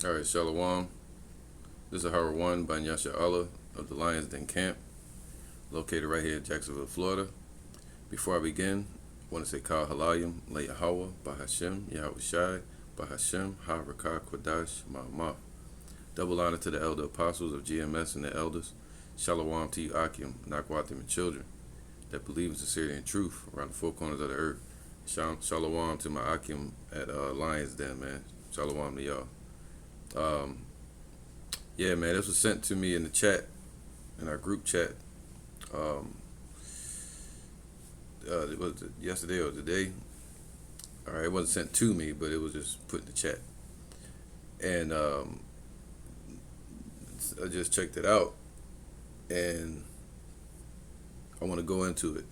All right, Shalom. This is Howard One by Nyasha Allah of the Lions Den Camp, located right here in Jacksonville, Florida. Before I begin, I want to say Kal Halayim, Le Yahweh, Bahashem, Yahweh Shai, Bahashem, Ha Rakah Kodash, Ma'amah. Double honor to the elder apostles of GMS and the elders. Shalom to you, Akim, Nakwatim, and children that believe in sincerity and truth around the four corners of the earth. Shalom to my Akim at Lions Den, man. Shalom to y'all. Yeah, man, this was sent to me in the chat, in our group chat. It was yesterday or today. All right, it wasn't sent to me, but it was just put in the chat. And I just checked it out, and I want to go into it.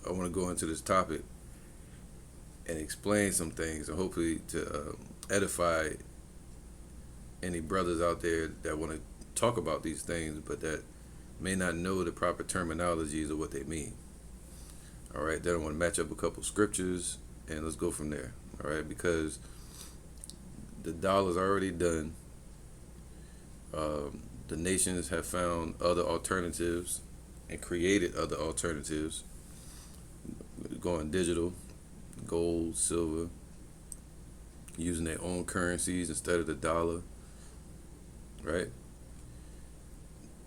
I want to go into this topic and explain some things, and hopefully to edify any brothers out there that want to talk about these things, but that may not know the proper terminologies of what they mean. All right, then I want to match up a couple scriptures, and let's go from there. All right, because the dollar's already done. The nations have found other alternatives and created other alternatives, going digital, gold, silver, using their own currencies instead of the dollar. Right?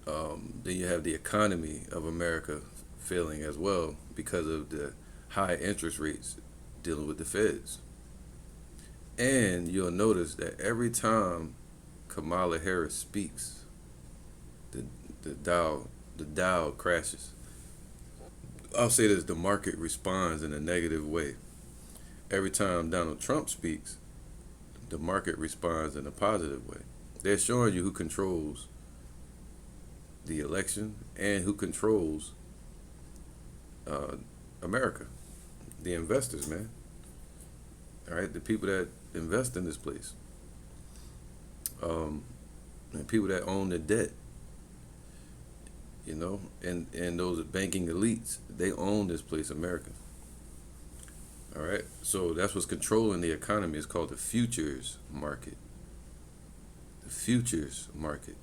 Then you have the economy of America failing as well because of the high interest rates dealing with the feds. And you'll notice that every time Kamala Harris speaks, the Dow crashes. I'll say this: the market responds in a negative way. Every time Donald Trump speaks, the market responds in a positive way. They're showing you who controls the election and who controls America. The investors, man. All right, the people that invest in this place. And people that own the debt. You know, and those banking elites, they own this place, America. All right, so that's what's controlling the economy. It's called the futures market. Futures market.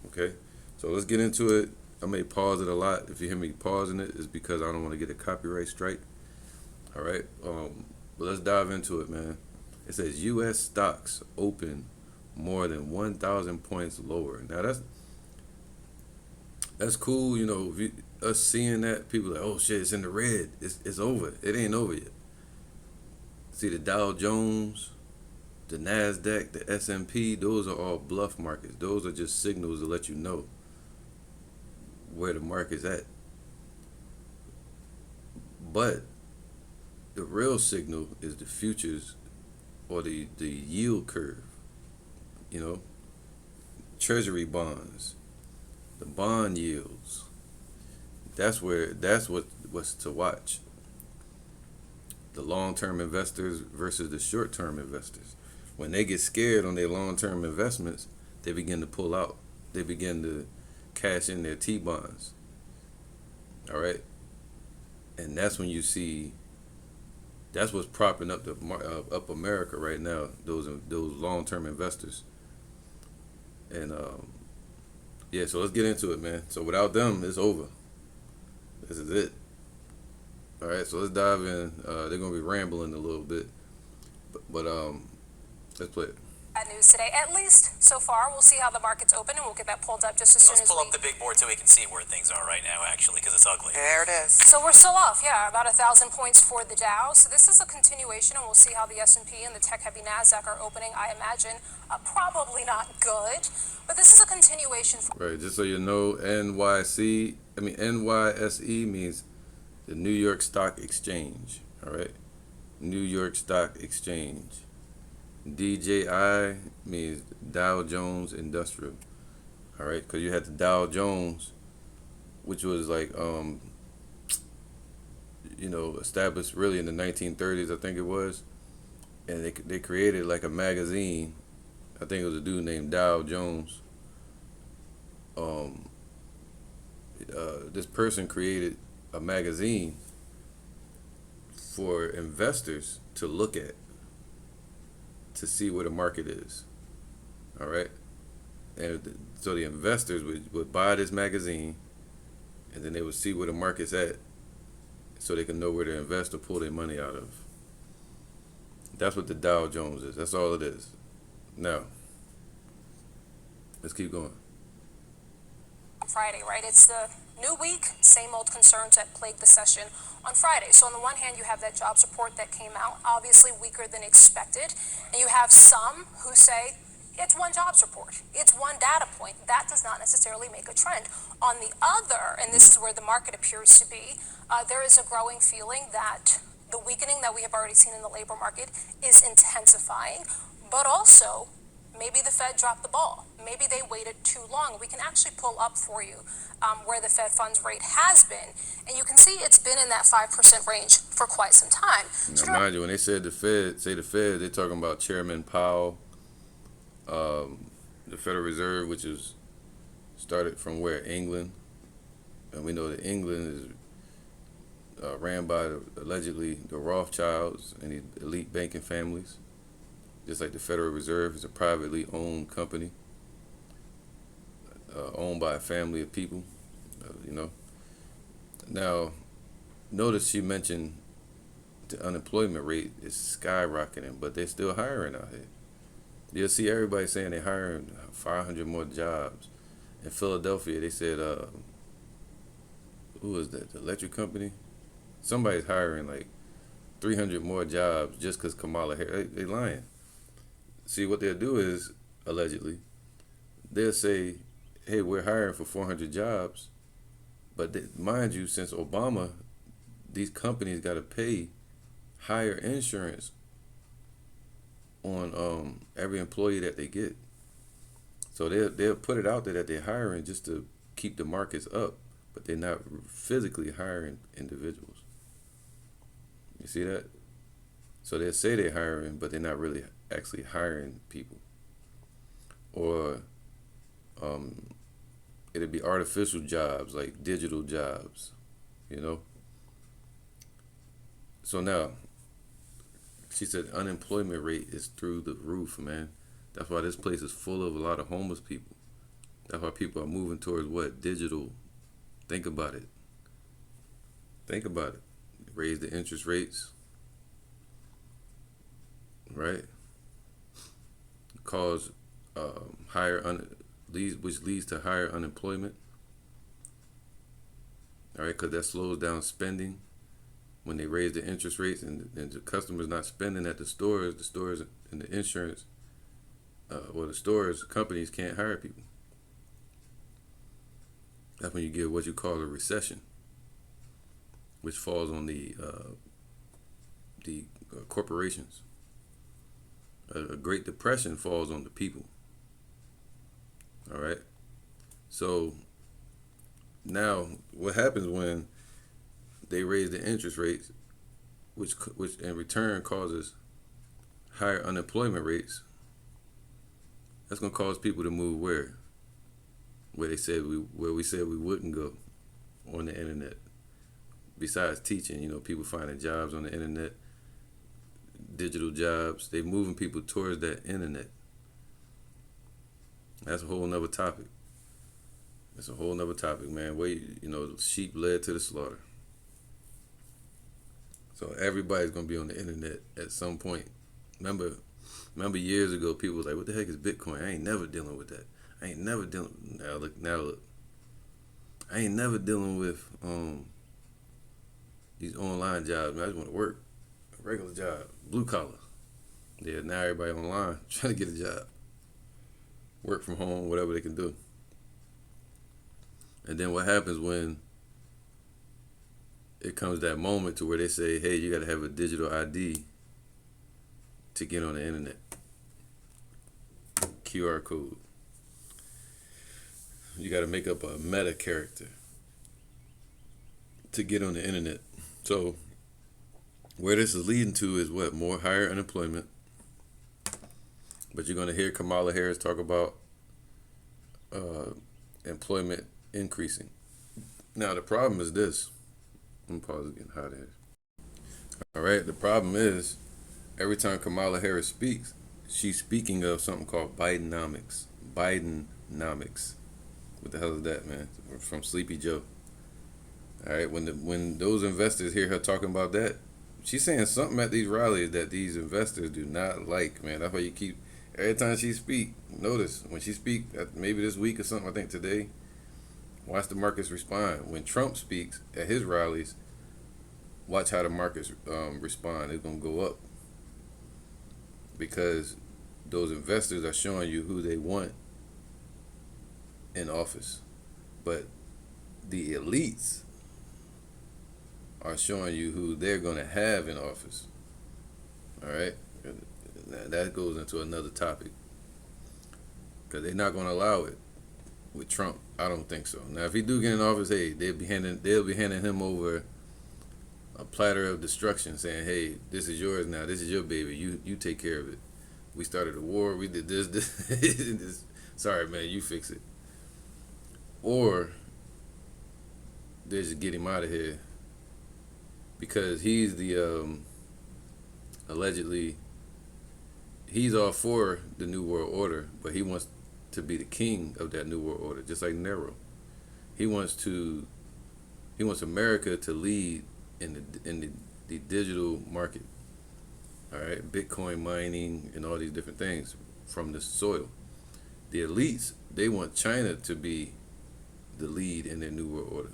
Okay, so let's get into it. I may pause it a lot. If you hear me pausing it, it's because I don't want to get a copyright strike. All right, but let's dive into it, man. It says U.S. stocks open more than 1,000 points lower. Now that's cool. You know, us seeing that, people are like, oh shit, it's in the red. It's over. It ain't over yet. See the Dow Jones, the NASDAQ, the S&P, those are all bluff markets. Those are just signals to let you know where the market's at. But the real signal is the futures or the yield curve. You know, treasury bonds, the bond yields. That's what's to watch. The long-term investors versus the short-term investors. When they get scared on their long-term investments, they begin to pull out. They begin to cash in their T-bonds. All right? And that's when you see, that's what's propping up up America right now, those long-term investors. And, yeah, so let's get into it, man. So without them, it's over. This is it. All right, so let's dive in. They're going to be rambling a little bit. But let's play it. News today, at least so far. We'll see how the markets open, and we'll get that pulled up just as soon as Let's pull up the big board so we can see where things are right now, actually, because it's ugly. There it is. So we're still off, yeah, about 1,000 points for the Dow. So this is a continuation, and we'll see how the S&P and the tech-heavy NASDAQ are opening. I imagine probably not good, but this is a continuation. Right, just so you know, NYSE means the New York Stock Exchange. All right, New York Stock Exchange. DJI means Dow Jones Industrial. All right, because you had the Dow Jones, which was like established really in the 1930s, I think it was, and they created like a magazine. I think it was a dude named Dow Jones. This person created a magazine for investors to look at, to see where the market is. All right, and so the investors would buy this magazine, and then they would see where the market's at, so they can know where to invest or pull their money out of. That's what the Dow Jones is. That's all it is. Now, let's keep going. Friday, right? It's the new week, same old concerns that plagued the session on Friday. So on the one hand, you have that jobs report that came out, obviously weaker than expected, and you have some who say it's one jobs report, it's one data point. That does not necessarily make a trend. On the other, and this is where the market appears to be, there is a growing feeling that the weakening that we have already seen in the labor market is intensifying, but also maybe the Fed dropped the ball. Maybe they waited too long. We can actually pull up for you where the Fed funds rate has been. And you can see it's been in that 5% range for quite some time. Now, mind you, when they said the Fed, they're talking about Chairman Powell, the Federal Reserve, which is started from where? England. And we know that England is ran by allegedly the Rothschilds and the elite banking families. Just like the Federal Reserve is a privately owned company, owned by a family of people, Now, notice she mentioned the unemployment rate is skyrocketing, but they're still hiring out here. You'll see everybody saying they're hiring 500 more jobs. In Philadelphia, they said, who is that, the electric company? Somebody's hiring like 300 more jobs just because Kamala Harris, they lying. See, what they'll do is, allegedly, they'll say, hey, we're hiring for 400 jobs. But mind you, since Obama, these companies got to pay higher insurance on every employee that they get. So they'll put it out there that they're hiring just to keep the markets up, but they're not physically hiring individuals. You see that? So they'll say they're hiring, but they're not really actually hiring people. Or it'll be artificial jobs, like digital jobs, So now, she said unemployment rate is through the roof, man. That's why this place is full of a lot of homeless people. That's why people are moving towards what? Digital. Think about it. Think about it. Raise the interest rates. Right? Cause which leads to higher unemployment. All right, because that slows down spending. When they raise the interest rates and the customers not spending at the stores and the insurance, companies can't hire people. That's when you get what you call a recession, which falls on the corporations. A Great Depression falls on the people. All right. So now, what happens when they raise the interest rates, which in return causes higher unemployment rates? That's gonna cause people to move where? Where we said we wouldn't go, on the internet. Besides teaching, people finding jobs on the internet, digital jobs. They're moving people towards that internet. That's a whole nother topic. It's a whole nother topic, man. Sheep led to the slaughter. So everybody's gonna be on the internet at some point. Remember years ago, people was like, "What the heck is Bitcoin? I ain't never dealing with that. I ain't never dealing." Now look. I ain't never dealing with these online jobs. Man, I just want to work, a regular job, blue collar. Yeah, now everybody online trying to get a job, work from home, whatever they can do. And then what happens when it comes that moment to where they say, hey, you got to have a digital ID to get on the internet. QR code. You got to make up a meta character to get on the internet. So where this is leading to is what? More higher unemployment. But you're going to hear Kamala Harris talk about employment increasing. Now, the problem is this. I'm pausing, getting hot here. All right, the problem is every time Kamala Harris speaks, she's speaking of something called Bidenomics. Bidenomics. What the hell is that, man? From Sleepy Joe. All right, when those investors hear her talking about that, she's saying something at these rallies that these investors do not like, man. That's why you keep every time she speak. Notice when she speak, maybe this week or something. I think today. Watch the markets respond when Trump speaks at his rallies. Watch how the markets respond. It's gonna go up because those investors are showing you who they want in office, but the elites are showing you who they're going to have in office. All right, that goes into another topic because they're not going to allow it with Trump. I don't think so. Now, if he do get in office, hey, they'll be handing him over a platter of destruction, saying, "Hey, this is yours now. This is your baby. You take care of it. We started a war. We did this. This. Sorry, man. You fix it." Or they just get him out of here because he's the allegedly he's all for the New World Order, but he wants to be the king of that New World Order, just like Nero. He wants America to lead in the digital market. All right, Bitcoin mining and all these different things from the soil. The elites, they want China to be the lead in their New World Order.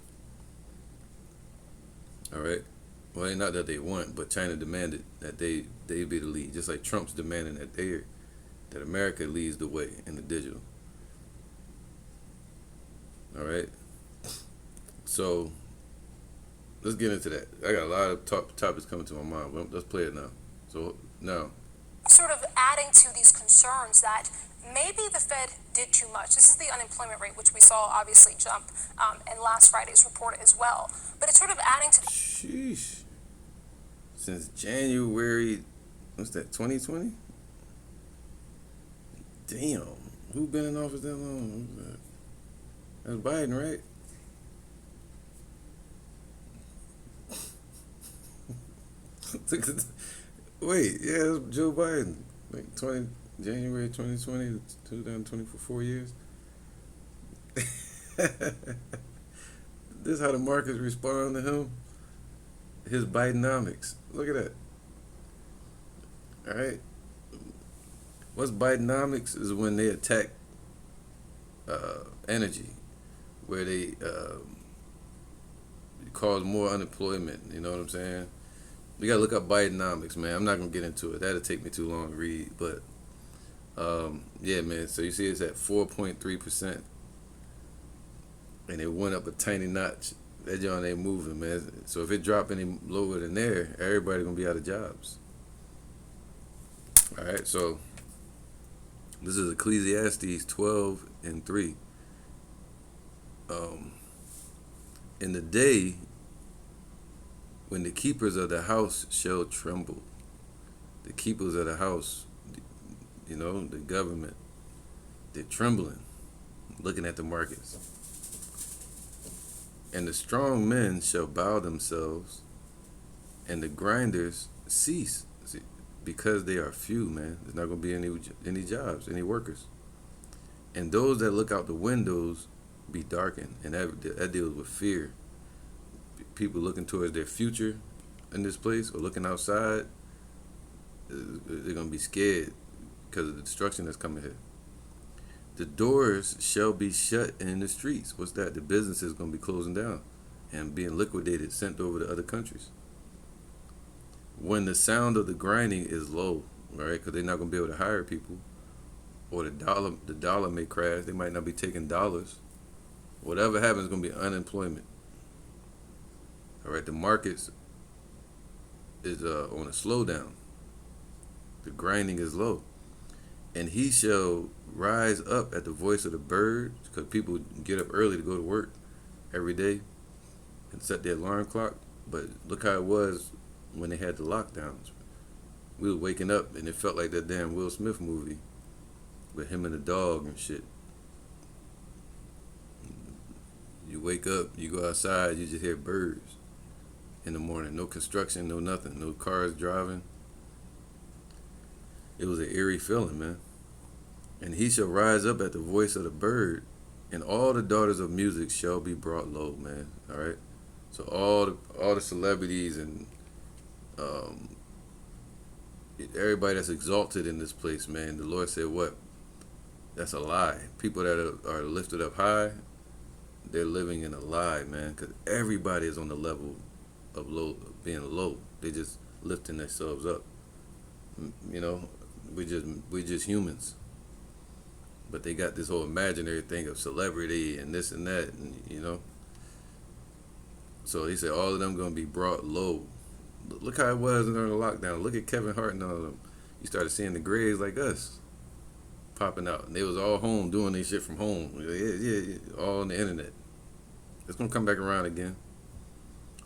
All right. Well, not that they want, but China demanded that they be the lead, just like Trump's demanding that America leads the way in the digital. All right. So let's get into that. I got a lot of topics coming to my mind. Well, let's play it now. So now, sort of adding to these concerns that maybe the Fed did too much. This is the unemployment rate, which we saw obviously jump in last Friday's report as well. But it's sort of adding to. Sheesh. Since January, what's that, 2020? Damn. Who been in office that long? That's Biden, right? Wait, yeah, it's Joe Biden. Like January 2020 to 2020 for 4 years. This is how the markets respond to him. His Bidenomics. Look at that. All right. What's Bidenomics is when they attack energy, where they cause more unemployment. You know what I'm saying? You gotta look up Bidenomics, man. I'm not gonna get into it. That'll take me too long to read, but yeah, man. So you see, it's at 4.3%, and it went up a tiny notch. That joint ain't moving, man. So if it drop any lower than there, everybody gonna be out of jobs. All right. So this is Ecclesiastes 12:3. In the day when the keepers of the house shall tremble, the keepers of the house, you know, the government, they're trembling, looking at the markets. And the strong men shall bow themselves, and the grinders cease. See, because they are few, man. There's not going to be any jobs, any workers. And those that look out the windows be darkened. And that deals with fear. People looking towards their future in this place or looking outside, they're going to be scared because of the destruction that's coming here. The doors shall be shut in the streets. What's that? The business is going to be closing down and being liquidated, sent over to other countries. When the sound of the grinding is low, right? Because they're not going to be able to hire people, or the dollar may crash. They might not be taking dollars. Whatever happens is going to be unemployment. All right, the markets is on a slowdown. The grinding is low. And he shall rise up at the voice of the bird, because people get up early to go to work every day and set their alarm clock. But look how it was when they had the lockdowns. We were waking up and it felt like that damn Will Smith movie with him and the dog and shit. You wake up, you go outside, you just hear birds in the morning. No construction, no nothing, no cars driving. It was an eerie feeling, man. And he shall rise up at the voice of the bird, and all the daughters of music shall be brought low, man. All right. So all the celebrities and um, everybody that's exalted in this place, man. The Lord said, "What? That's a lie. People that are lifted up high, they're living in a lie, man. Because everybody is on the level of low, being low. They just lifting themselves up. You know, we just humans. But they got this whole imaginary thing of celebrity and this and that, and So he said all of them gonna be brought low. Look how it was during the lockdown. Look at Kevin Hart and all of them. You started seeing the grays like us popping out, and they was all home doing their shit from home. Yeah, all on the internet. It's gonna come back around again.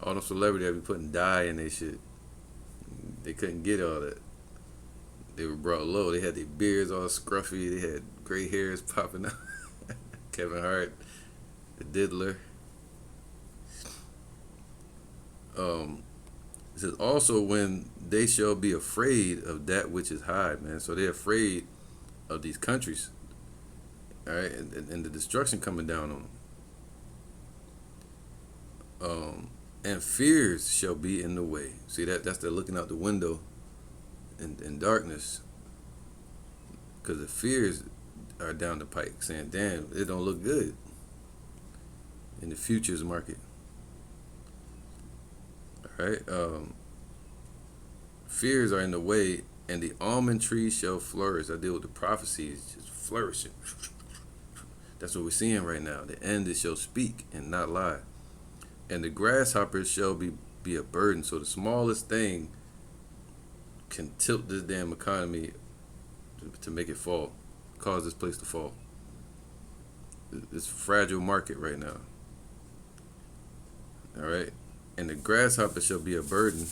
All them celebrities that be putting dye in their shit. They couldn't get all that. They were brought low. They had their beards all scruffy. They had gray hairs popping out. Kevin Hart, the diddler. It says also when they shall be afraid of that which is high, man. So they're afraid of these countries, all right, and the destruction coming down on them. And fears shall be in the way. See that's they're looking out the window in darkness, because the fears are down the pike, saying, "Damn, it don't look good in the futures market." All right. Fears are in the way, and the almond tree shall flourish. I deal with the prophecies just flourishing. That's what we're seeing right now. The end it shall speak and not lie. And the grasshoppers shall be a burden. So the smallest thing can tilt this damn economy to make it fall, cause this place to fall. It's a fragile market right now. All right. And the grasshopper shall be a burden,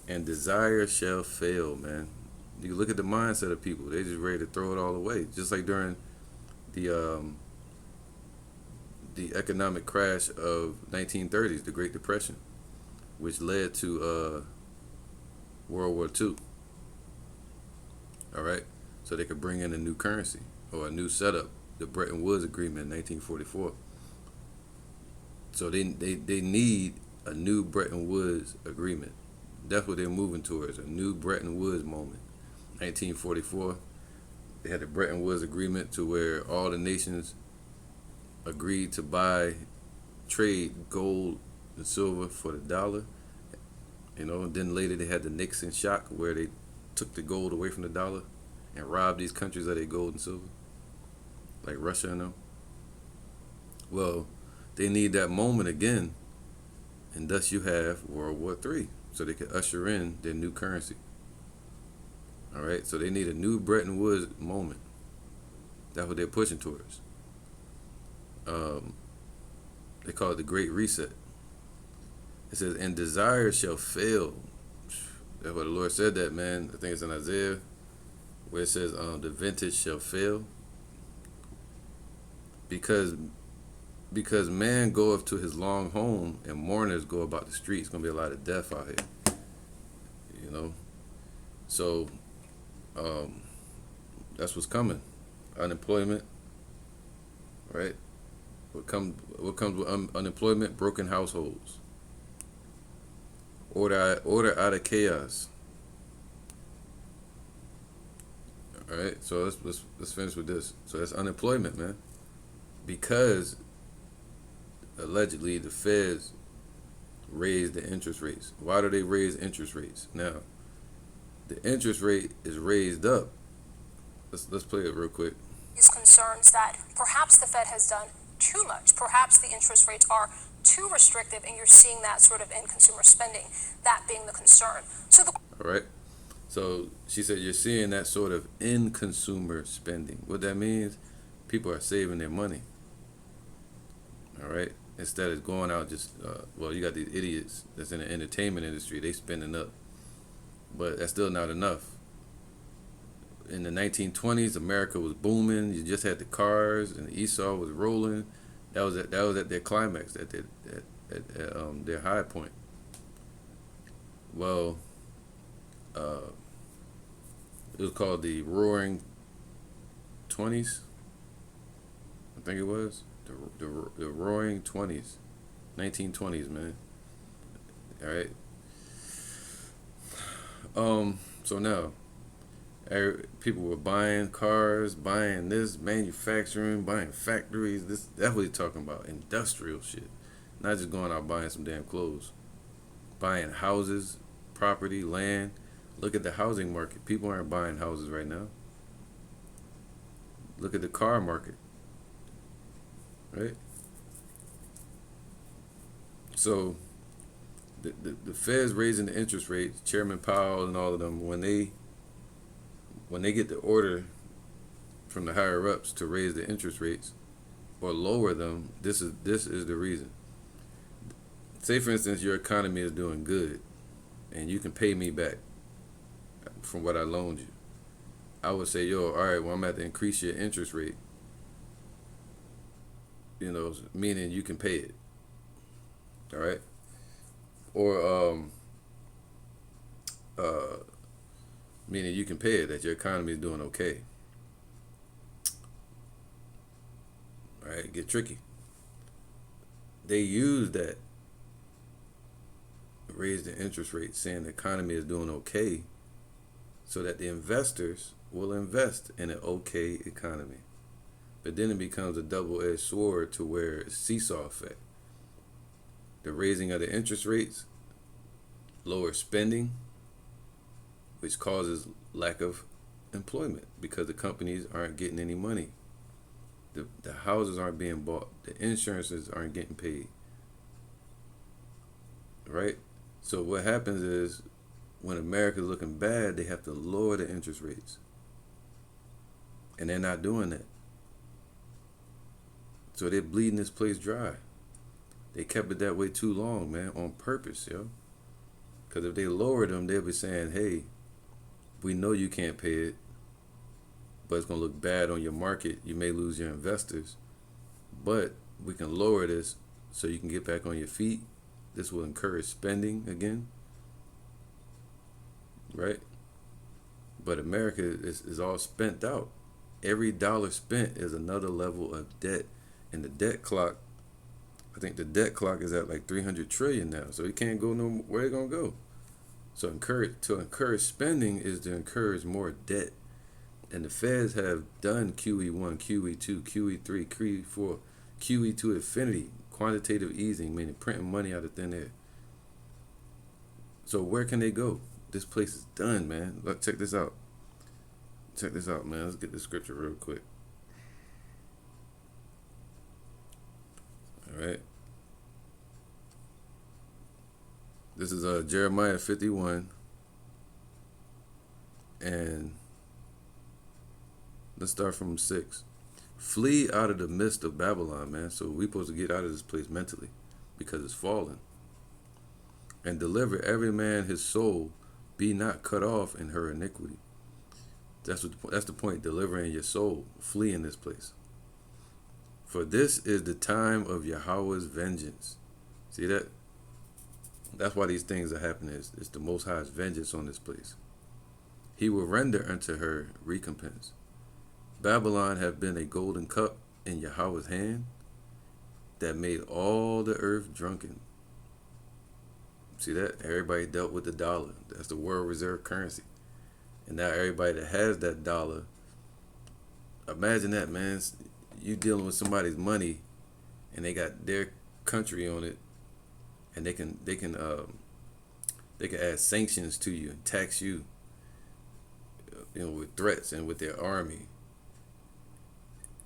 and desire shall fail, man. You look at the mindset of people; they just ready to throw it all away. Just like during the economic crash of 1930s, the Great Depression, which led to World War II. All right, so they could bring in a new currency or a new setup, the Bretton Woods Agreement in 1944. So they need a new Bretton Woods Agreement. That's what they're moving towards, a new Bretton Woods moment. 1944, they had the Bretton Woods Agreement to where all the nations agreed to trade gold and silver for the dollar. And then later they had the Nixon shock where they took the gold away from the dollar and robbed these countries of their gold and silver, like Russia and them. Well, they need that moment again, and thus you have World War III, so they can usher in their new currency. All right, so they need a new Bretton Woods moment. That's what they're pushing towards. They call it the Great Reset. It says, and desire shall fail. That's what the Lord said that, man. I think it's in Isaiah, where it says, the vintage shall fail. Because man goeth to his long home, and mourners go about the streets. It's going to be a lot of death out here. So, that's what's coming. Unemployment, right? What comes with unemployment? Broken households. Order out of chaos. All right. So let's finish with this. So that's unemployment, man. Because allegedly the Feds raised the interest rates. Why do they raise interest rates? Now, the interest rate is raised up. Let's play it real quick. These concerns that perhaps the Fed has done too much, perhaps the interest rates are too restrictive, and you're seeing that sort of in consumer spending, that being the concern. All right. So she said you're seeing that sort of in consumer spending. What that means, people are saving their money. All right. Instead of going out just, you got these idiots that's in the entertainment industry, they spending up. But that's still not enough. In the 1920s, America was booming. You just had the cars, and Esau was rolling. That was at their climax, at their high point. Well, the It was called the Roaring 20s. I think it was the Roaring 20s, 1920s, man. All right. So now, people were buying cars, buying this, manufacturing, buying factories. That's what he's talking about. Industrial shit. Not just going out buying some damn clothes. Buying houses, property, land. Look at the housing market. People aren't buying houses right now. Look at the car market. Right? So the Fed's raising the interest rates, Chairman Powell and all of them, when they get the order from the higher ups to raise the interest rates or lower them, this is the reason. Say for instance your economy is doing good and you can pay me back from what I loaned you. I would say, yo, all right, well, I'm gonna have to increase your interest rate. You know, meaning you can pay it. All right? Or meaning you can pay it, that your economy is doing okay. All right, get tricky. They use that, raise the interest rate, saying the economy is doing okay, so that the investors will invest in an okay economy. But then it becomes a double-edged sword to where it's seesaw effect. The raising of the interest rates, lower spending, which causes lack of employment because the companies aren't getting any money. The houses aren't being bought. The insurances aren't getting paid. Right? So what happens is when America's looking bad, they have to lower the interest rates. And they're not doing that. So they're bleeding this place dry. They kept it that way too long, man, on purpose, yo. Because if they lowered them, they'll be saying, hey, we know you can't pay it, but it's going to look bad on your market. You may lose your investors, but we can lower this so you can get back on your feet. This will encourage spending again, right? But America is all spent out. Every dollar spent is another level of debt. And the debt clock, I think the debt clock is at like 300 trillion now. So it can't go no where it gonna go. So to encourage spending is to encourage more debt. And the Feds have done QE1, QE2, QE3, QE4, QE to infinity, quantitative easing, meaning printing money out of thin air. So where can they go? This place is done, man. Look, check this out. Check this out, man. Let's get the scripture real quick. All right. This is Jeremiah 51. And let's start from 6. Flee out of the midst of Babylon, man. So we're supposed to get out of this place mentally because it's fallen. And deliver every man his soul, be not cut off in her iniquity. That's the point, delivering your soul, fleeing this place. For this is the time of Yahweh's vengeance. See that? That's why these things are happening. It's the Most High's vengeance on this place. He will render unto her recompense. Babylon have been a golden cup in Yahweh's hand that made all the earth drunken. See that? Everybody dealt with the dollar. That's the world reserve currency. And now everybody that has that dollar, imagine that, man. You dealing with somebody's money and they got their country on it, and they can add sanctions to you and tax you, with threats and with their army.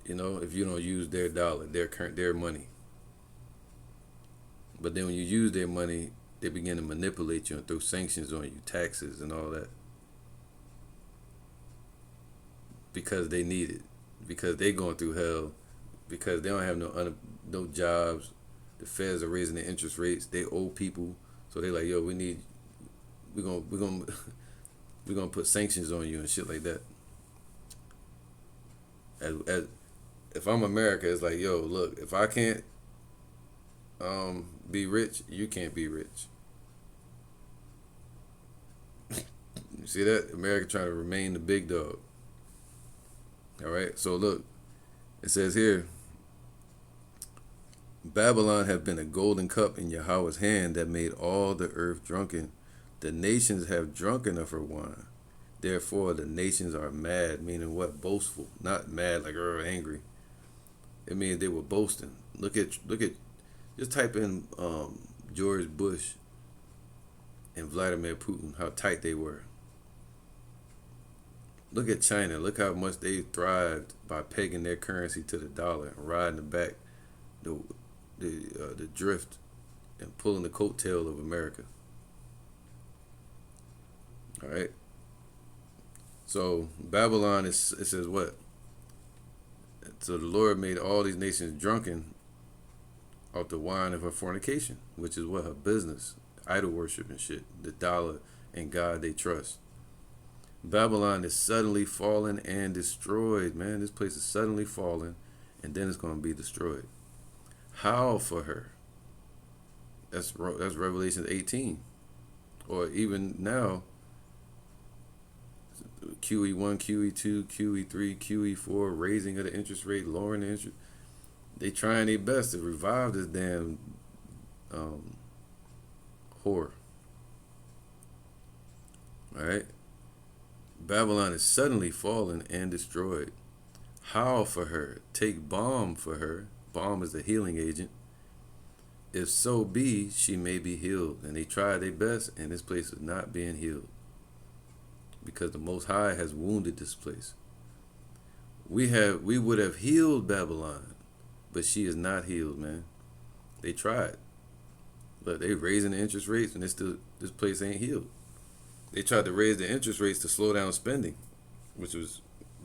If you don't use their dollar, their money. But then when you use their money, they begin to manipulate you and throw sanctions on you, taxes and all that. Because they need it. Because they going through hell. Because they don't have no jobs. The Feds are raising the interest rates. They owe people. So they like, yo, we're gonna put sanctions on you and shit like that. As if I'm America, it's like, yo, look, if I can't be rich, you can't be rich. You see that? America trying to remain the big dog. All right. So look, it says here, Babylon have been a golden cup in Yahweh's hand that made all the earth drunken. The nations have drunken of her wine. Therefore, the nations are mad, meaning what? Boastful. Not mad like angry. It means they were boasting. Look at, just type in George Bush and Vladimir Putin, how tight they were. Look at China. Look how much they thrived by pegging their currency to the dollar and riding the back, the drift, and pulling the coattail of America. All right. So Babylon it says what? So the Lord made all these nations drunken off the wine of her fornication, which is what? Her business, idol worship and shit, the dollar and God they trust. Babylon is suddenly fallen and destroyed, man. This place is suddenly fallen, and then it's going to be destroyed. Howl for her. That's Revelation 18, or even now. QE1, QE2, QE3, QE4, raising of the interest rate, lowering the interest. They trying their best to revive this damn whore. All right. Babylon is suddenly fallen and destroyed. Howl for her. Take balm for her. Balm is the healing agent. If so be, she may be healed. And they tried their best, and this place is not being healed, because the Most High has wounded this place. We would have healed Babylon, but she is not healed, man. They tried. But they raising the interest rates, and this place ain't healed. They tried to raise the interest rates to slow down spending, the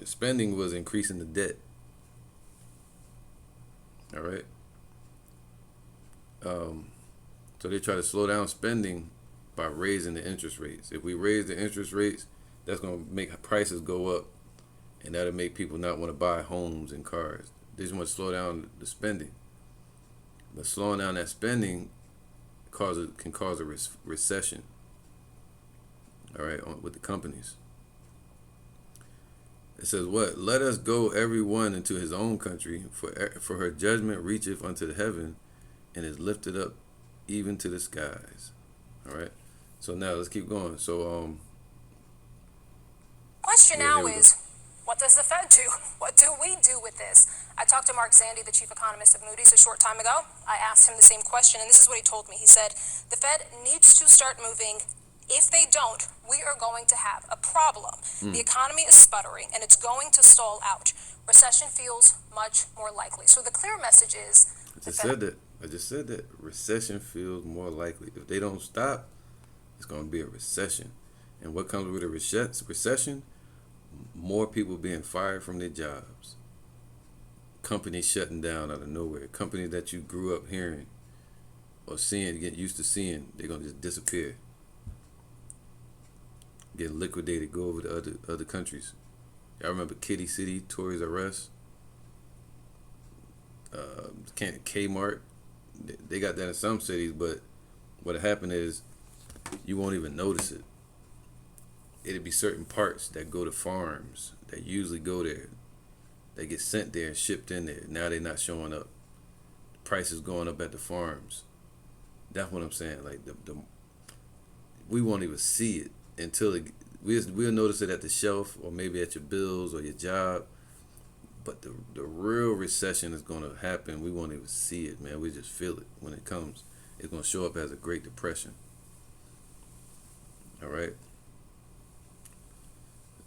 spending was increasing the debt. All right. So they try to slow down spending by raising the interest rates. If we raise the interest rates, that's going to make prices go up, and that'll make people not want to buy homes and cars. They just want to slow down the spending. But slowing down that spending can cause a recession. All right, with the companies. It says what? Let us go every one into his own country, for her judgment reacheth unto the heaven, and is lifted up even to the skies. All right. So now let's keep going. So Question yeah, now here we go. is, what does the Fed do? What do we do with this? I talked to Mark Zandi, the chief economist of Moody's, a short time ago. I asked him the same question, and this is what he told me. He said, the Fed needs to start moving. If they don't, we are going to have a problem. The economy is sputtering, and it's going to stall out. Recession feels much more likely. So the clear message is, I just said that. Recession feels more likely. If they don't stop, it's going to be a recession. And what comes with a recession? More people being fired from their jobs. Companies shutting down out of nowhere. Companies that you grew up hearing or seeing, get used to seeing, they're going to just disappear. Get liquidated, go over to other countries. Y'all remember Kitty City, Toys R Us, Kmart? They got that in some cities, but what happened is you won't even notice it. It'd be certain parts that go to farms that usually go there. They get sent there and shipped in there. Now they're not showing up. The price is going up at the farms. That's what I'm saying. Like we won't even see it until we'll notice it at the shelf, or maybe at your bills or your job. But the real recession is going to happen. We won't even see it, man. We just feel it when it comes. It's going to show up as a Great Depression. All right.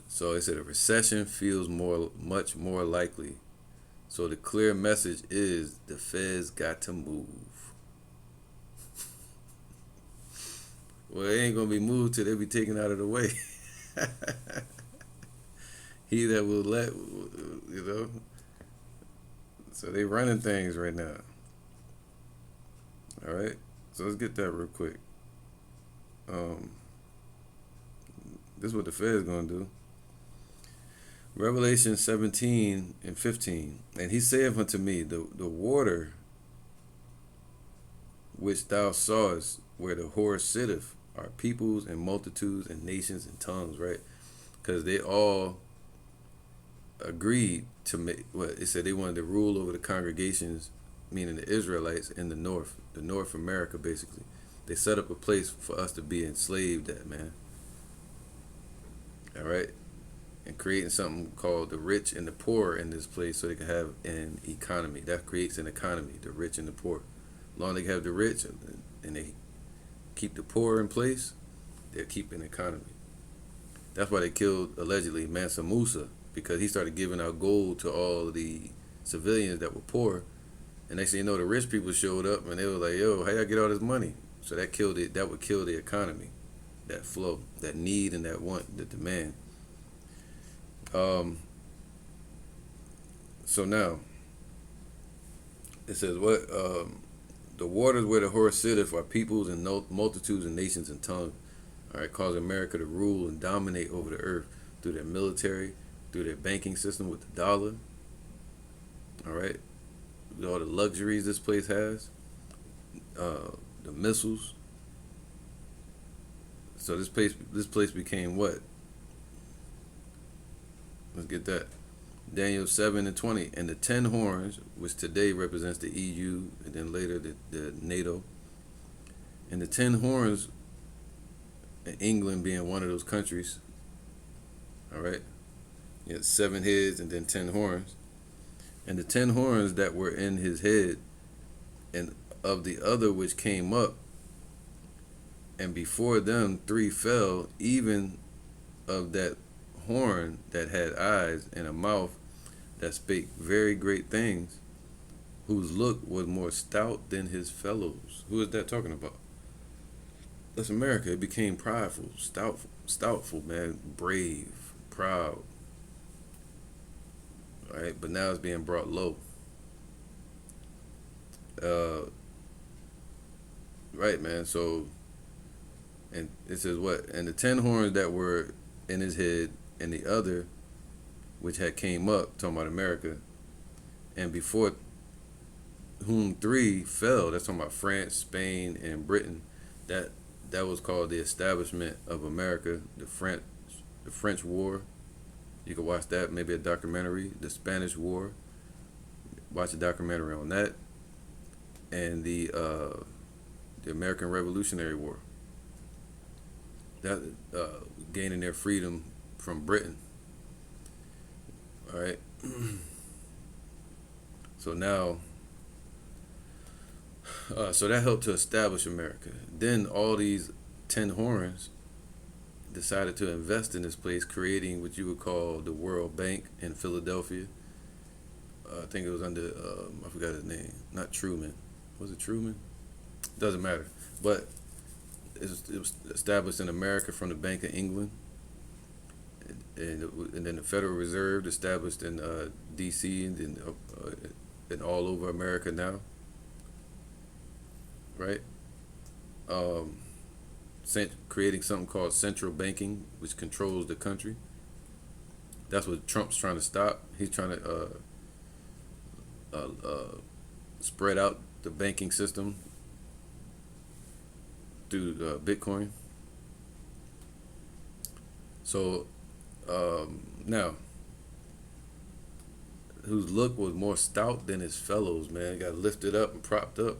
So it said a recession feels much more likely. So the clear message is the Feds got to move. Well, it ain't going to be moved till they be taken out of the way. He that will let, you know. So they running things right now. All right. So let's get that real quick. This is what the Fed's going to do. Revelation 17 and 15. And he saith unto me, the water which thou sawest where the whore sitteth are peoples and multitudes and nations and tongues, right? Because they all agreed to make what it said they wanted to rule over the congregations, meaning the Israelites in the North America, basically. They set up a place for us to be enslaved at, man. All right, and creating something called the rich and the poor in this place, so they can have an economy. That creates an economy, the rich and the poor. As long as they have the rich and they keep the poor in place, they'll keep an economy. That's why they killed, allegedly, Mansa Musa, because he started giving out gold to all the civilians that were poor. And next thing you know, the rich people showed up and they were like, yo, how y'all get all this money? So that killed it. That would kill the economy, that flow, that need and that want, the demand. So now, it says what? The waters where the horse sitteth are peoples and multitudes and nations and tongues. All right, cause America to rule and dominate over the earth through their military, through their banking system with the dollar. All right, with all the luxuries this place has, the missiles. So this place became what? Let's get that. Daniel 7:20, and the 10 horns, which today represents the EU, and then later the NATO, and the 10 horns, England being one of those countries. All right, you had 7 heads and then 10 horns, and the 10 horns that were in his head, and of the other which came up, and before them 3 fell, even of that horn that had eyes and a mouth that spake very great things, whose look was more stout than his fellows. Who is that talking about? That's America. It became prideful, stoutful, man, brave, proud. All right, but now it's being brought low. Right, man. So, and it says what? And the 10 horns that were in his head, and the other which had came up, talking about America, and before whom 3 fell, that's talking about France, Spain, and Britain. That was called the establishment of America, the French War. You can watch that, maybe a documentary, the Spanish War. Watch a documentary on that, and the American Revolutionary War. That gaining their freedom from Britain. All right. So now, so that helped to establish America. Then all these 10 horns decided to invest in this place, creating what you would call the World Bank in Philadelphia. I think it was under, I forgot his name, not Truman. Was it Truman? Doesn't matter. But it was established in America from the Bank of England. And then the Federal Reserve established in D.C. and all over America now, right? Creating something called central banking, which controls the country. That's what Trump's trying to stop. He's trying to spread out the banking system through Bitcoin. So now, whose look was more stout than his fellows, man. Got lifted up and propped up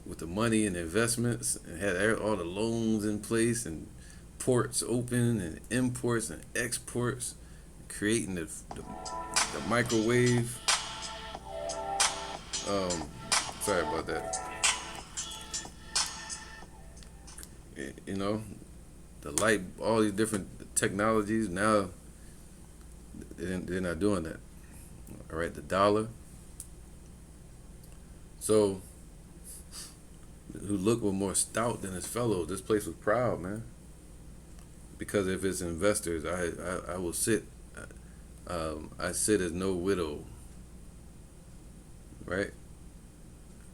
with the money and investments, and had all the loans in place and ports open and imports and exports, creating the microwave. Sorry about that. You know, the light, all these different technologies. Now they're not doing that. All right, the dollar. So, who looked was more stout than his fellows. This place was proud, man. Because if it's investors, I will sit. I sit as no widow. Right.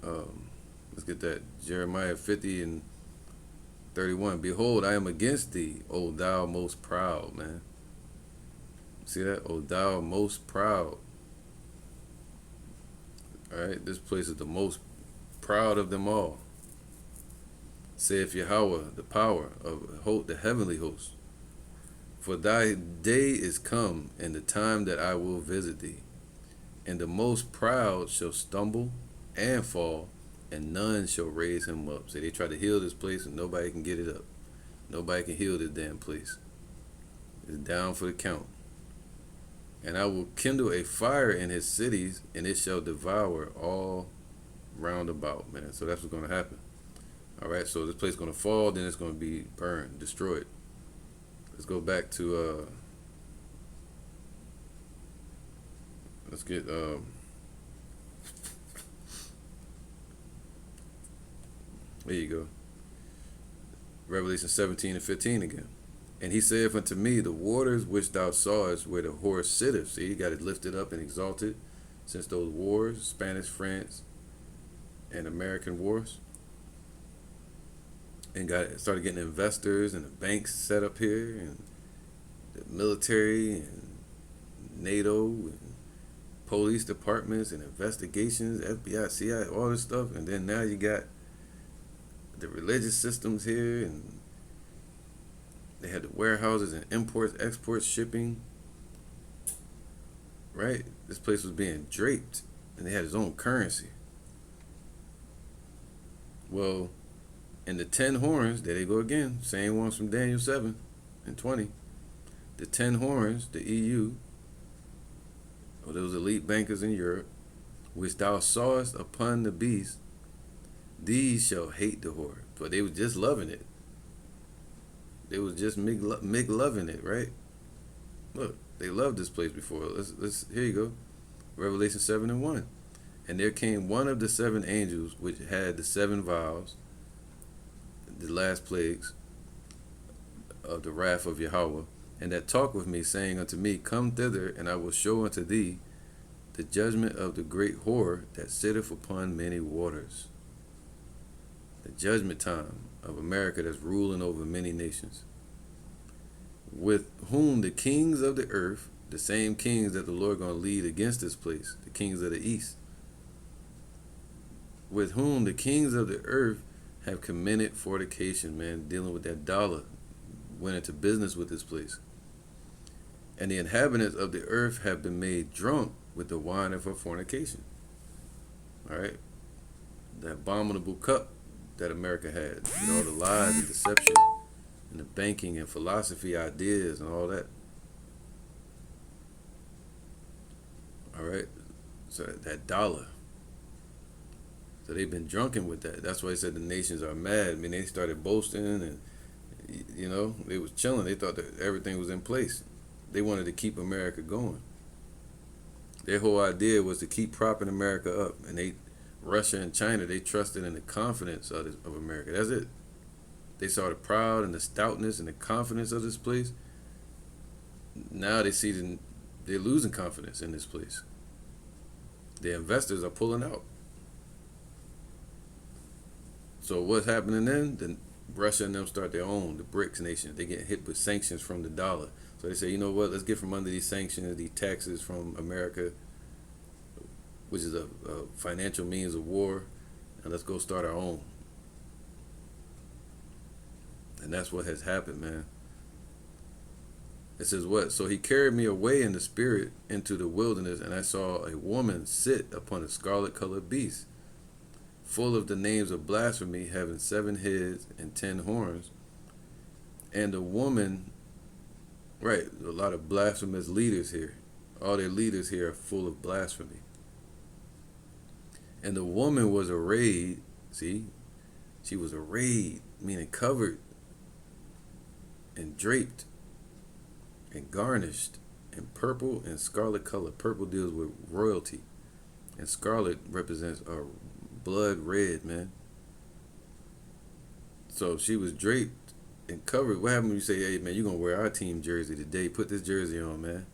Let's get that. Jeremiah 50:31. Behold, I am against thee, O thou most proud, man. See that? O thou most proud. All right, this place is the most proud of them all. saith Yahweh, the power of the heavenly host. For thy day is come, and the time that I will visit thee. And the most proud shall stumble and fall, and none shall raise him up. So they try to heal this place, and nobody can get it up. Nobody can heal this damn place. It's down for the count. And I will kindle a fire in his cities, and it shall devour all round about, man. So that's what's going to happen. All right, so this place is going to fall, then it's going to be burned, destroyed. Let's go back to, let's get, there you go. Revelation 17 and 15 again. And he saith unto me, the waters which thou sawest where the horse sitteth. See, he got it lifted up and exalted since those wars, Spanish, France, and American wars. And started getting investors and the banks set up here, and the military and NATO and police departments and investigations, FBI, CIA, all this stuff. And then now you got the religious systems here, and they had the warehouses and imports, exports, shipping. Right? This place was being draped, and they had its own currency. Well, and the 10 horns, there they go again, same ones from Daniel 7 and 20. The 10 horns, the EU, or those elite bankers in Europe, which thou sawest upon the beast, these shall hate the whore. But they was just loving it. They was just mig loving it, right? Look, they loved this place before. Let's here you go. Revelation 7 and 1. And there came one of the 7 angels which had the 7 vials, the last plagues of the wrath of Yahweh, and that talked with me, saying unto me, come thither, and I will show unto thee the judgment of the great whore that sitteth upon many waters. The judgment time of America that's ruling over many nations, with whom the kings of the earth, the same kings that the Lord going to lead against this place, the kings of the east, with whom the kings of the earth have committed fornication, man, dealing with that dollar, went into business with this place. And the inhabitants of the earth have been made drunk with the wine of her fornication. All right? The abominable cup that America had, with all the lies and deception and the banking and philosophy ideas and all that. All right? So that dollar. So they've been drunken with that. That's why he said the nations are mad. I mean, they started boasting and, you know, they was chilling. They thought that everything was in place. They wanted to keep America going. Their whole idea was to keep propping America up. And Russia and China, they trusted in the confidence of America. That's it. They saw the proud and the stoutness and the confidence of this place. Now they see they're losing confidence in this place. The investors are pulling out. So what's happening then? Then Russia and them start their own, the BRICS nation. They get hit with sanctions from the dollar. So they say, you know what, let's get from under these sanctions, these taxes from America, which is a financial means of war, and let's go start our own. And that's what has happened, man. It says what? So he carried me away in the spirit into the wilderness, and I saw a woman sit upon a scarlet-colored beast, full of the names of blasphemy, having 7 heads and 10 horns. And the woman, right, a lot of blasphemous leaders here. All their leaders here are full of blasphemy. And the woman was arrayed, see, she was arrayed, meaning covered and draped and garnished in purple and scarlet color. Purple deals with royalty, and scarlet represents blood red, man. So she was draped and covered. What happened when you say, hey, man, you're going to wear our team jersey today? Put this jersey on, man.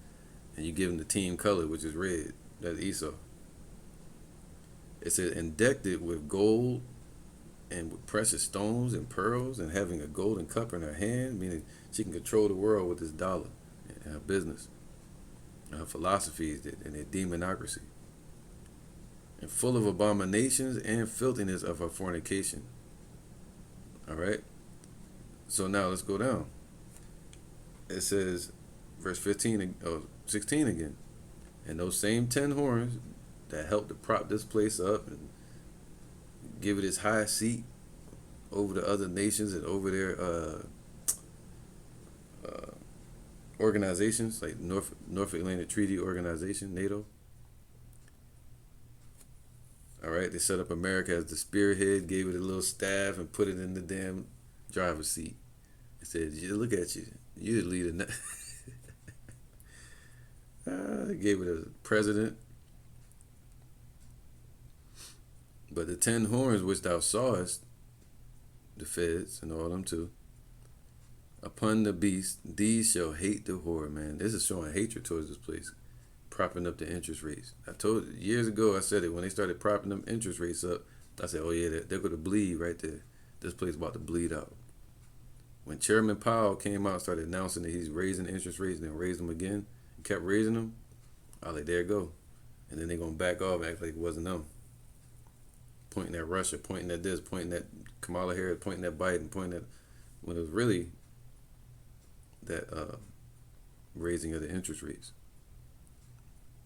And you give them the team color, which is red. That's Esau. It said, and decked it with gold and with precious stones and pearls, and having a golden cup in her hand, meaning she can control the world with this dollar and her business and her philosophies and their demonocracy. And full of abominations and filthiness of her fornication. All right. So now let's go down. It says, verse 15 or 16 again. And those same 10 horns that helped to prop this place up and give it its high seat over the other nations and over their organizations like North Atlantic Treaty Organization, NATO. All right, they set up America as the spearhead, gave it a little staff, and put it in the damn driver's seat. It said, "Look at you, you're the leader." They gave it a president. But the 10 horns which thou sawest, the feds and all them too, upon the beast, these shall hate the whore, man. This is showing hatred towards this place, propping up the interest rates. I told you, years ago, I said it, when they started propping them interest rates up, I said, oh yeah, they're going to bleed right there. This place about to bleed out. When Chairman Powell came out and started announcing that he's raising interest rates and then raised them again, and kept raising them, I was like, there you go. And then they're going to back off and act like it wasn't them. Pointing at Russia, pointing at this, pointing at Kamala Harris, pointing at Biden, pointing at, when it was really that raising of the interest rates.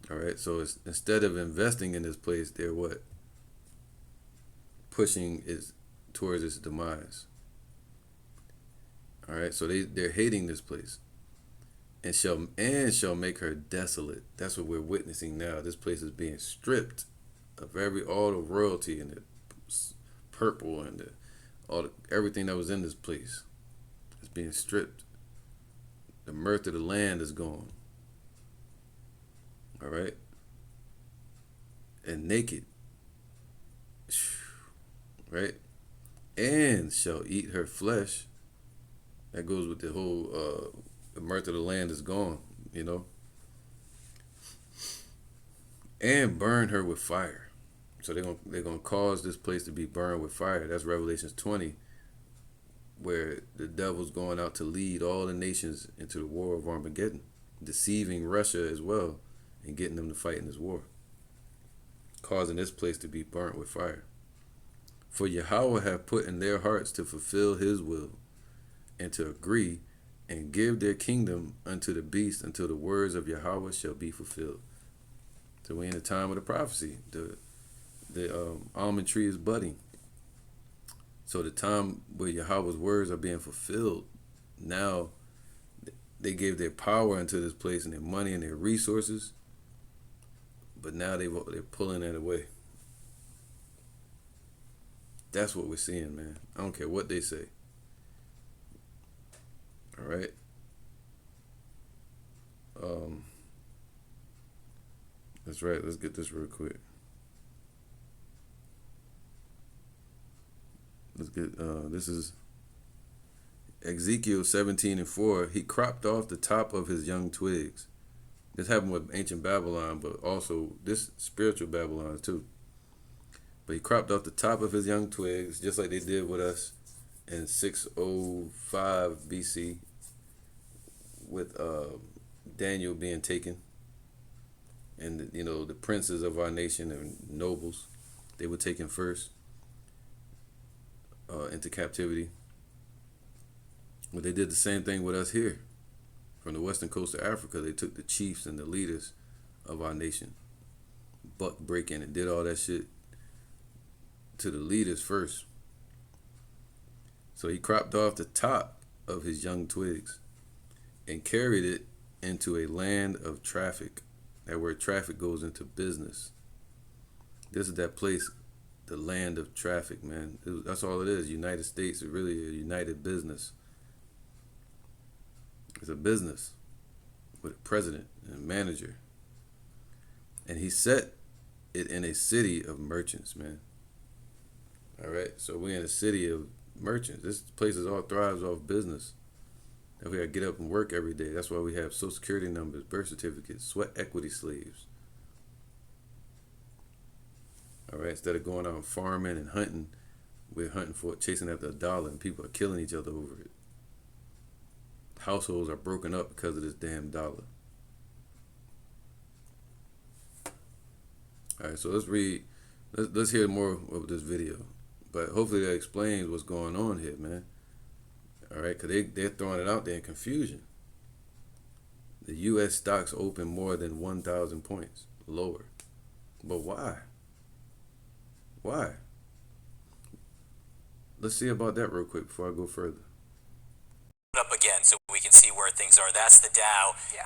All right, so it's, instead of investing in this place, they're what? Pushing it towards its demise. All right, so they're hating this place, and shall make her desolate. That's what we're witnessing now. This place is being stripped of all the royalty and the purple and everything that was in this place. It's being stripped. The mirth of the land is gone. All right, and naked. Right, and shall eat her flesh. That goes with the whole the mirth of the land is gone, you know. And burn her with fire. So they're gonna cause this place to be burned with fire. That's Revelations 20, where the devil's going out to lead all the nations into the war of Armageddon, deceiving Russia as well, and getting them to fight in this war, causing this place to be burnt with fire. For Yahweh hath put in their hearts to fulfill his will, and to agree, and give their kingdom unto the beast until the words of Yahweh shall be fulfilled. So we're in the time of the prophecy. The almond tree is budding. So the time where Yahweh's words are being fulfilled, now they gave their power into this place and their money and their resources, but now they're pulling that away. That's what we're seeing, man. I don't care what they say. All right. That's right. Let's get this real quick. Let's get this is Ezekiel 17:4. He cropped off the top of his young twigs. This happened with ancient Babylon, but also this spiritual Babylon too. But he cropped off the top of his young twigs, just like they did with us in 605 BC, with Daniel being taken, and the princes of our nation and nobles, they were taken first into captivity. But they did the same thing with us here, from the western coast of Africa. They took the chiefs and the leaders of our nation, buck breaking, and did all that shit to the leaders first. So he cropped off the top of his young twigs and carried it into a land of traffic. That word traffic goes into business. This is that place, the land of traffic, man. That's all it is. United States is really a united business. It's a business with a president and a manager. And he set it in a city of merchants, man. All right, so we're in a city of merchants. This place is all thrives off business. And we gotta get up and work every day. That's why we have Social Security numbers, birth certificates, sweat equity slaves. All right, instead of going out and farming and hunting, we're hunting for it, chasing after a dollar, and people are killing each other over it. Households are broken up because of this damn dollar. All right, so let's hear more of this video. But hopefully that explains what's going on here, man. All right, because they're throwing it out there in confusion. The U.S. stocks open more than 1,000 points lower. But why? Why? Let's see about that real quick before I go further. Up again so we can see where things are. That's the Dow. Yeah.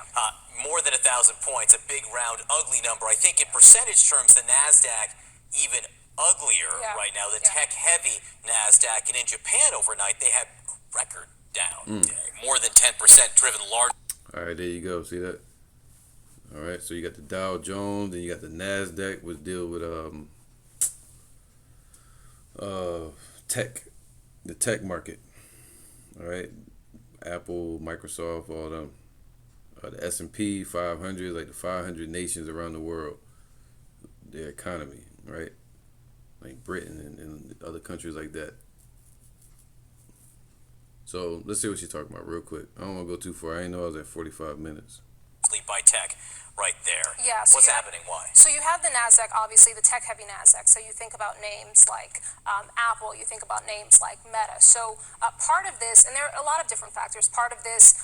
More than 1,000 points, a big round ugly number. I think in percentage terms the Nasdaq even uglier right now, the tech heavy Nasdaq. And in Japan overnight they had a record down day, more than 10% driven large. All right, there you go. See that? All right, so you got the Dow Jones, then you got the Nasdaq, which deal with tech, the tech market. All right, Apple, Microsoft, all them. The S&P 500, like the 500 nations around the world, their economy, right? Like Britain and other countries like that. So let's see what she's talking about real quick. I don't want to go too far. I didn't know I was at 45 minutes. By tech right there. Yeah. So what's happening? Why? So you have the Nasdaq, obviously the tech-heavy Nasdaq. So you think about names like Apple, you think about names like Meta. So part of this, and there are a lot of different factors. Part of this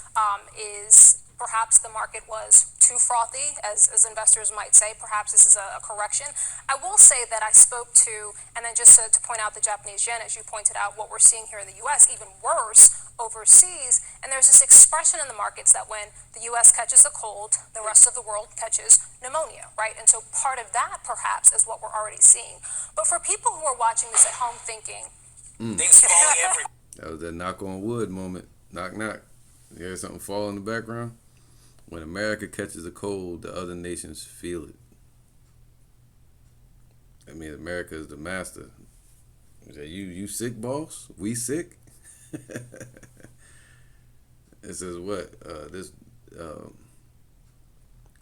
is perhaps the market was too frothy, as investors might say. Perhaps this is a correction. I will say that I spoke to, and then just to point out the Japanese yen, as you pointed out, what we're seeing here in the U.S., even worse overseas. And there's this expression in the markets that when the U.S. catches a cold, the rest of the world catches pneumonia, right? And so part of that, perhaps, is what we're already seeing. But for people who are watching this at home thinking, things falling everywhere. That was that knock on wood moment. Knock, knock. You hear something fall in the background? When America catches a cold, the other nations feel it. I mean, America is the master. Is that you sick, boss? We sick? It says what?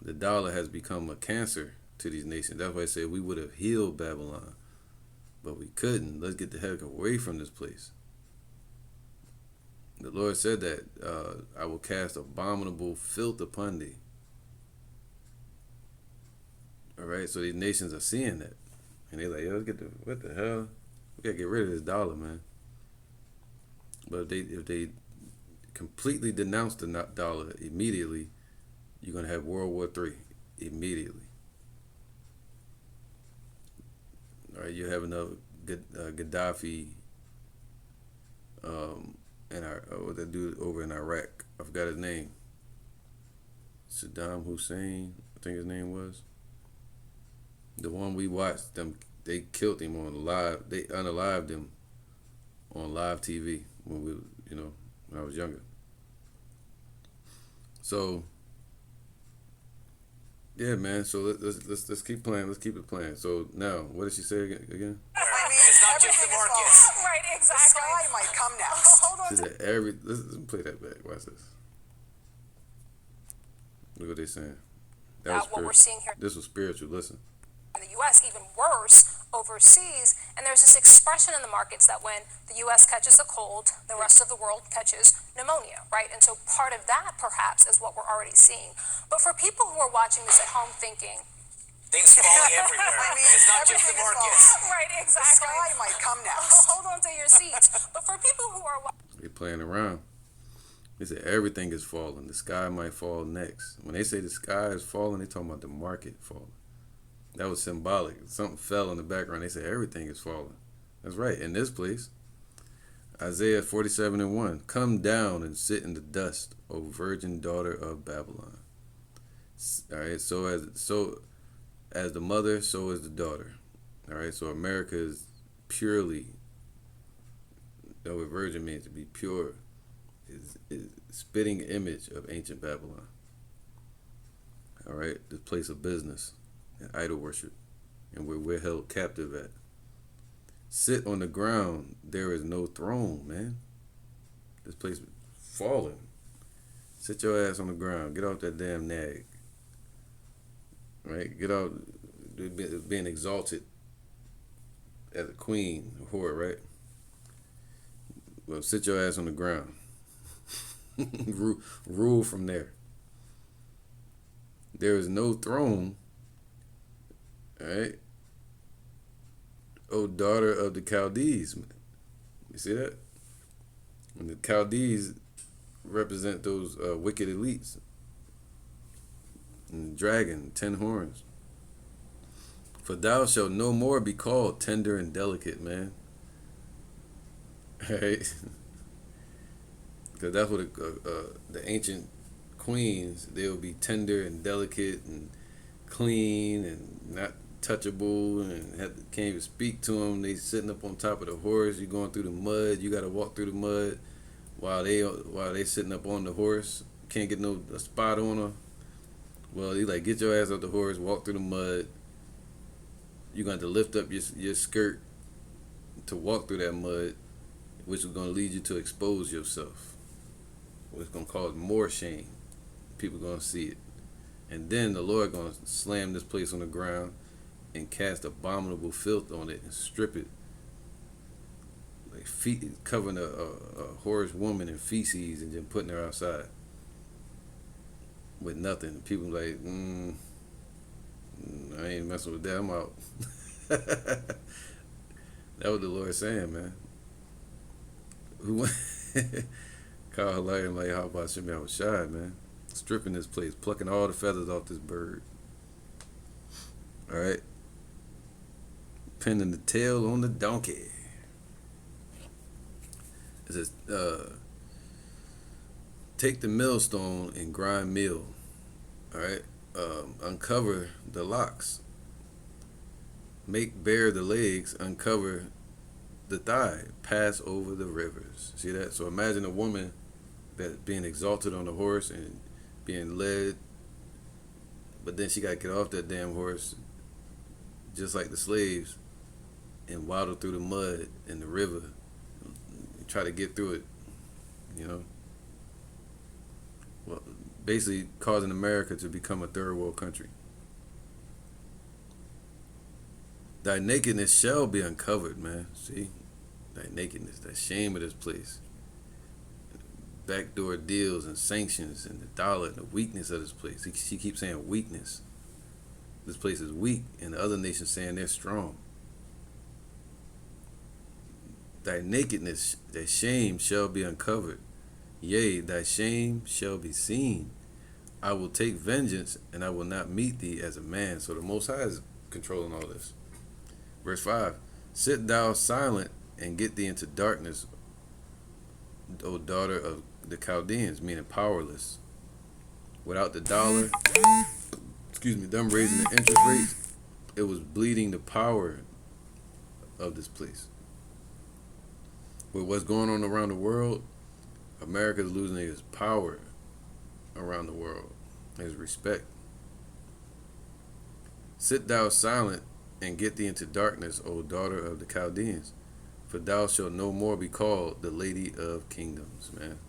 The dollar has become a cancer to these nations. That's why I said we would have healed Babylon, but we couldn't. Let's get the heck away from this place. The Lord said that I will cast abominable filth upon thee. All right, so these nations are seeing that, and they're like, "Yo, what the hell? We gotta get rid of this dollar, man." But if they completely denounce the dollar immediately, you're gonna have World War III immediately. All right, you have another Gaddafi. And what that dude over in Iraq, I forgot his name. Saddam Hussein, I think his name was. The one we watched, them, they killed him on live. They unalived him on live TV when when I was younger. So yeah, man. So let's keep playing. Let's keep it playing. So now, what did she say again? It's not just the markets. right, exactly. The sky might come next. Hold on. She said let's play that back. Watch this. Look what they saying. That was What we're spiritual. seeing here This was spiritual. Listen. in the U.S., even worse overseas. And there's this expression in the markets that when the U.S. catches a cold, the rest of the world catches pneumonia, right? And so part of that, perhaps, is what we're already seeing. But for people who are watching this at home thinking, Things falling everywhere. It's not just the everything is markets. right, The exactly. sky might come next. Hold on to your seats. But for people who are They playing around. They say everything is falling. The sky might fall next. When they say the sky is falling, they talking about the market falling. That was symbolic. Something fell in the background. They say everything is falling. That's right. In this place, Isaiah 47:1. Come down and sit in the dust, O virgin daughter of Babylon. All right. So as the mother, so is the daughter. All right. So America is purely. Know what virgin means, to be pure. Is spitting image of ancient Babylon. All right. The place of business and idol worship, and where we're held captive at. Sit on the ground, there is no throne, man. This place is falling. Sit your ass on the ground. Get off that damn nag. Right? Get out, being exalted as a queen, a whore, right? Well, sit your ass on the ground. Rule from there. There is no throne. All right. O daughter of the Chaldees. You see that? And the Chaldees represent those wicked elites. And the dragon, 10 horns. For thou shalt no more be called tender and delicate, man. Right? Because that's what the ancient queens, they'll be tender and delicate and clean and not touchable and can't even speak to them. They sitting up on top of the horse. You're going through the mud. You got to walk through the mud while they sitting up on the horse. Can't get a spot on her. Well, he like, get your ass off the horse, walk through the mud. You're going to have to lift up your skirt to walk through that mud, which is going to lead you to expose yourself. Which is going to cause more shame. People going to see it. And then the Lord going to slam this place on the ground and cast abominable filth on it and strip it. Like covering a whorish woman in feces and just putting her outside with nothing. People like, I ain't messing with that. I'm out. That was the Lord saying, man. Who call her light and like, how about Shimei Shai, man? Stripping this place, plucking all the feathers off this bird. All right. Pinning the tail on the donkey. It says, take the millstone and grind meal. All right. Uncover the locks. Make bare the legs. Uncover the thigh. Pass over the rivers. See that? So imagine a woman that being exalted on the horse and being led, but then she got to get off that damn horse, just like the slaves, and waddle through the mud and the river, and try to get through it. You know. Well, basically causing America to become a third world country. Thy nakedness shall be uncovered, man. See? Thy nakedness, that shame of this place. Backdoor deals and sanctions and the dollar and the weakness of this place. She keeps saying weakness. This place is weak, and the other nations saying they're strong. Thy nakedness, thy shame shall be uncovered. Yea, thy shame shall be seen. I will take vengeance, and I will not meet thee as a man. So the Most High is controlling all this. Verse 5, sit thou silent and get thee into darkness, O daughter of the Chaldeans, meaning powerless. Without the dollar, them raising the interest rates, it was bleeding the power of this place. With what's going on around the world, America is losing its power around the world, its respect. Sit thou silent and get thee into darkness, O daughter of the Chaldeans, for thou shalt no more be called the Lady of Kingdoms, man.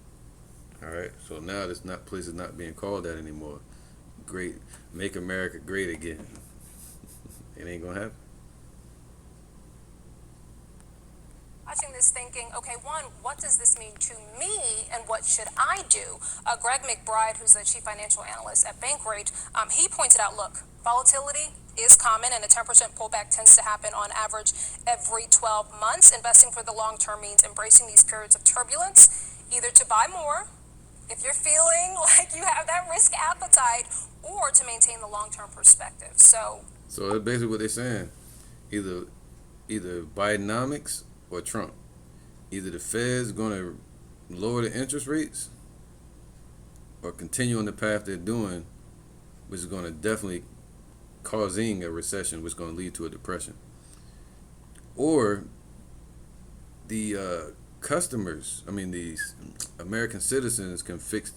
All right, so now this place is not being called that anymore. Great, make America great again. It ain't gonna happen. Watching this thinking, okay, one, what does this mean to me and what should I do? Greg McBride, who's the chief financial analyst at Bankrate, he pointed out, look, volatility is common and a 10% pullback tends to happen on average every 12 months. Investing for the long term means embracing these periods of turbulence, either to buy more, if you're feeling like you have that risk appetite, or to maintain the long term perspective. So that's basically what they're saying. Either Bidenomics or Trump. Either the Fed's going to lower the interest rates or continue on the path they're doing, which is going to definitely causing a recession, which is going to lead to a depression. Or the these American citizens can fix.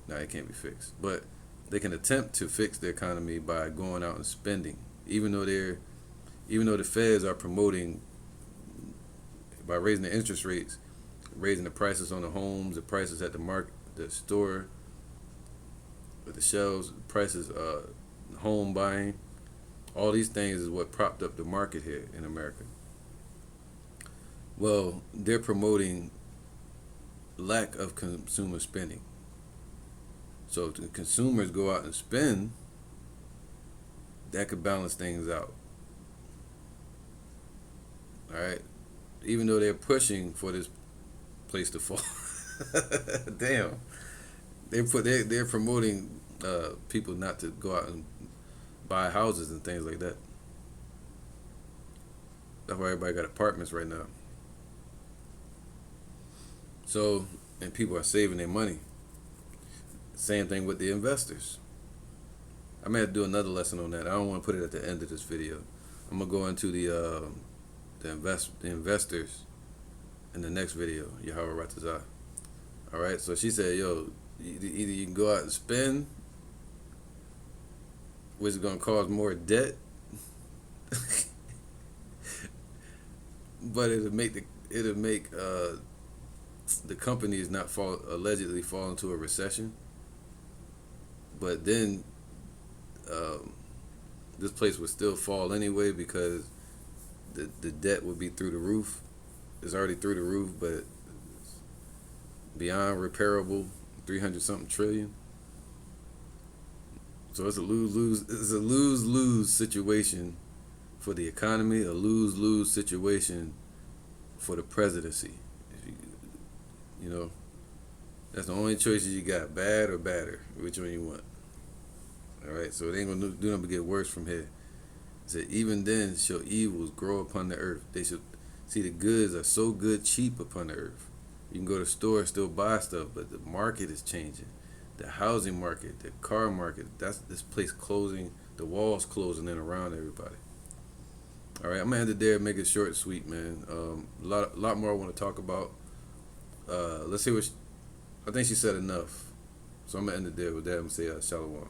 No, it can't be fixed, but they can attempt to fix the economy by going out and spending, even though the Feds are promoting, by raising the interest rates, raising the prices on the homes, the prices at the store, the shelves, prices, home buying. All these things is what propped up the market here in America. Well, they're promoting lack of consumer spending. So if the consumers go out and spend, that could balance things out. All right, even though they're pushing for this place to fall. Damn, they're promoting people not to go out and buy houses and things like that. That's why everybody got apartments right now. So, and people are saving their money. Same thing with the investors. I may have to do another lesson on that. I don't want to put it at the end of this video. I'm gonna go into the investors in the next video. Yahweh Ratazah. All right. So she said, "Yo, either you can go out and spend, which is gonna cause more debt, but it'll make the companies not allegedly fall into a recession. But then this place would still fall anyway because the debt would be through the roof. It's already through the roof, but it's beyond repairable, 300-something trillion. So it's a lose-lose. It's a lose-lose situation for the economy, a lose-lose situation for the presidency. If you know, that's the only choices you got: bad or badder. Which one you want? All right. So it ain't gonna do nothing but get worse from here. It said, even then shall evils grow upon the earth. They should see the goods are so good cheap upon the earth. You can go to the store, still buy stuff, but the market is changing. The housing market, the car market, that's this place closing, the walls closing in around everybody. All right, I'm gonna end it there, make it short and sweet, man. A lot more I want to talk about. Let's see what I think she said enough. So I'm gonna end it there with that. I'm gonna say shalom.